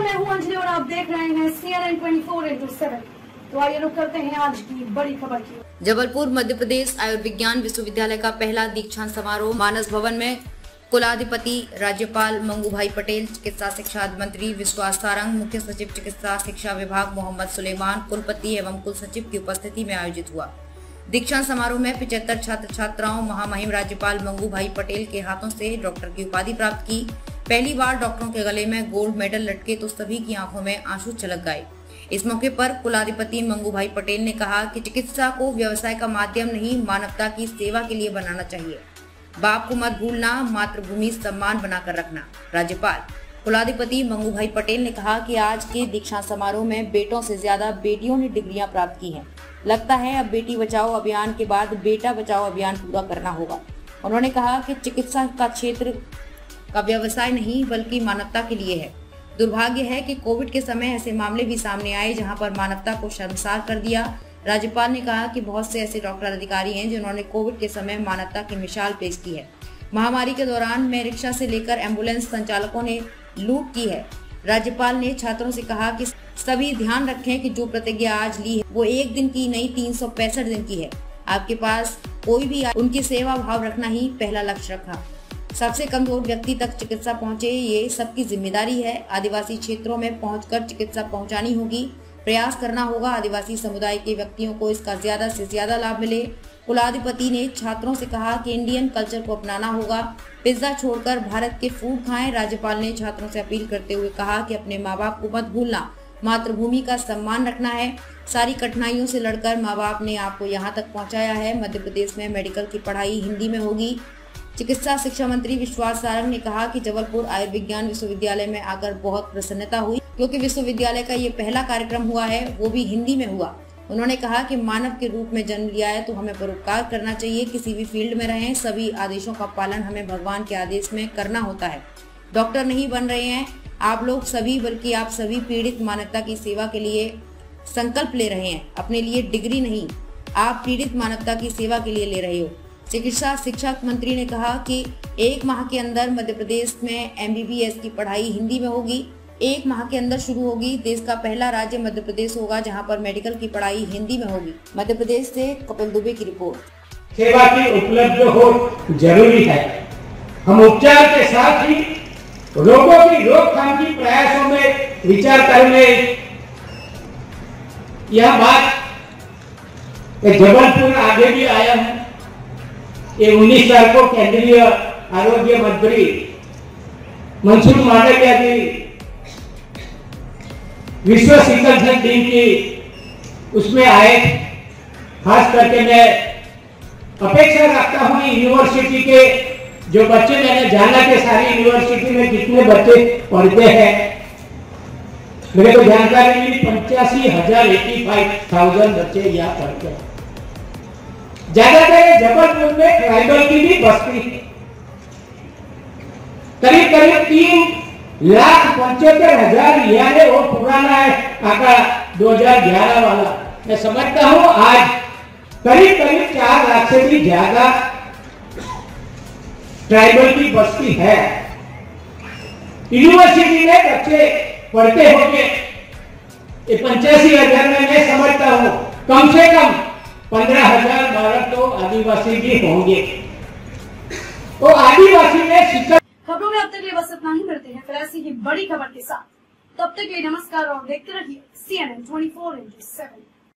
नमस्कार, मैं हूं अंजलि और आप देख रहे हैं CNN 24/7। तो आइए रुक करते हैं आज की बड़ी खबर की। जबलपुर मध्य प्रदेश आयुर्विज्ञान विश्वविद्यालय का पहला दीक्षांत समारोह मानस भवन में कुलाधिपति राज्यपाल मंगू भाई पटेल, चिकित्सा शिक्षा मंत्री विश्वास सारंग, मुख्य सचिव चिकित्सा शिक्षा विभाग मोहम्मद सुलेमान, कुलपति एवं कुल सचिव की उपस्थिति में आयोजित हुआ। दीक्षांत समारोह में 75 छात्र छात्राओं महामहिम राज्यपाल मंगू भाई पटेल के हाथों से डॉक्टर की उपाधि प्राप्त की। पहली बार डॉक्टरों के गले में गोल्ड मेडल लटके तो सभी की आंखों में आंसू छलक गए। इस मौके पर कुलाधिपति मंगू भाई पटेल ने कहा कि चिकित्सा को व्यवसाय का माध्यम नहीं, मानवता की सेवा के लिए बनाना चाहिए। बाप को मत भूलना, मातृभूमि सम्मान बनाकर रखना। राज्यपाल कुलाधिपति मंगू भाई पटेल ने कहा कि आज के दीक्षांत समारोह में बेटों से ज्यादा बेटियों ने डिग्रियां प्राप्त की हैं। लगता है अब बेटी बचाओ अभियान के बाद बेटा बचाओ अभियान पूरा करना होगा। उन्होंने कहा कि चिकित्सा का क्षेत्र का व्यवसाय नहीं बल्कि मानवता के लिए है। दुर्भाग्य है कि कोविड के समय ऐसे मामले भी सामने आए जहां पर मानवता को शर्मसार कर दिया। राज्यपाल ने कहा कि बहुत से ऐसे डॉक्टर अधिकारी हैं जिन्होंने कोविड के समय मानवता की मिसाल पेश की है। महामारी के दौरान में रिक्शा से लेकर एम्बुलेंस संचालकों ने लूट की है। राज्यपाल ने छात्रों से कहा कि सभी ध्यान रखें कि जो प्रतिज्ञा आज ली है वो एक दिन की नहीं 365 दिन की है। आपके पास कोई भी उनकी सेवा भाव रखना ही पहला लक्ष्य रखा। सबसे कमजोर व्यक्ति तक चिकित्सा पहुंचे, ये सबकी जिम्मेदारी है। आदिवासी क्षेत्रों में पहुंचकर चिकित्सा पहुंचानी होगी, प्रयास करना होगा। आदिवासी समुदाय के व्यक्तियों को इसका ज्यादा से ज्यादा लाभ मिले। कुलाधिपति ने छात्रों से कहा कि इंडियन कल्चर को अपनाना होगा, पिज्जा छोड़कर भारत के फूड खाएं। राज्यपाल ने छात्रों से अपील करते हुए कहा कि अपने माँ बाप को मत भूलना, मातृभूमि का सम्मान रखना है। सारी कठिनाइयों से लड़कर माँ बाप ने आपको यहाँ तक पहुँचाया है। मध्य प्रदेश में मेडिकल की पढ़ाई हिंदी में होगी। चिकित्सा शिक्षा मंत्री विश्वास सारंग ने कहा कि जबलपुर आयुर्विज्ञान विश्वविद्यालय में आकर बहुत प्रसन्नता हुई, क्योंकि विश्वविद्यालय का ये पहला कार्यक्रम हुआ है, वो भी हिंदी में हुआ। उन्होंने कहा कि मानव के रूप में जन्म लिया है तो हमें परोपकार करना चाहिए। किसी भी फील्ड में रहें, सभी आदेशों का पालन हमें भगवान के आदेश में करना होता है। डॉक्टर नहीं बन रहे हैं आप लोग सभी, बल्कि आप सभी पीड़ित मानवता की सेवा के लिए संकल्प ले रहे हैं। अपने लिए डिग्री नहीं, आप पीड़ित मानवता की सेवा के लिए ले रहे हो। चिकित्सा शिक्षा मंत्री ने कहा कि 1 माह के अंदर मध्य प्रदेश में MBBS की पढ़ाई हिंदी में होगी। 1 माह के अंदर शुरू होगी। देश का पहला राज्य मध्य प्रदेश होगा जहां पर मेडिकल की पढ़ाई हिंदी में होगी। मध्य प्रदेश से कपिल दुबे की रिपोर्ट। सेवा की उपलब्ध हो जरूरी है। हम उपचार के साथ ही रोगों की रोकथाम की प्रयासों में विचार करने यह बात जबलपुर आगे भी आया है। ये 19 साल को केंद्रीय आरोग्य मंत्री मनसुख मांडविया जी विश्व सिकलसेल दिन की उसमें आए। खास करके मैं अपेक्षा रखता हूं यूनिवर्सिटी के जो बच्चे मैंने जाना कि सारी यूनिवर्सिटी में कितने बच्चे पढ़ते हैं, मेरे को जानकारी मिली 85,000 बच्चे यहाँ पढ़ते हैं। ज्यादातर जबलपुर में ट्राइबल की भी बस्ती है। करीब 3,75,000 यानी वो पुराना है आंकड़ा 2011 वाला। मैं समझता हूं आज करीब 4 लाख से भी ज्यादा ट्राइबल की बस्ती है। यूनिवर्सिटी में बच्चे पढ़ते होंगे 85,000 में मैं समझता हूं कम से कम 15,000 बालक तो आदिवासी भी होंगे। तो आदिवासी में शिक्षा। खबरों में अब तक के लिए बस इतना ही। मिलते हैं फिर ऐसी ही बड़ी खबर के साथ। तब तक के लिए नमस्कार और देखते रहिए CNN 24/7।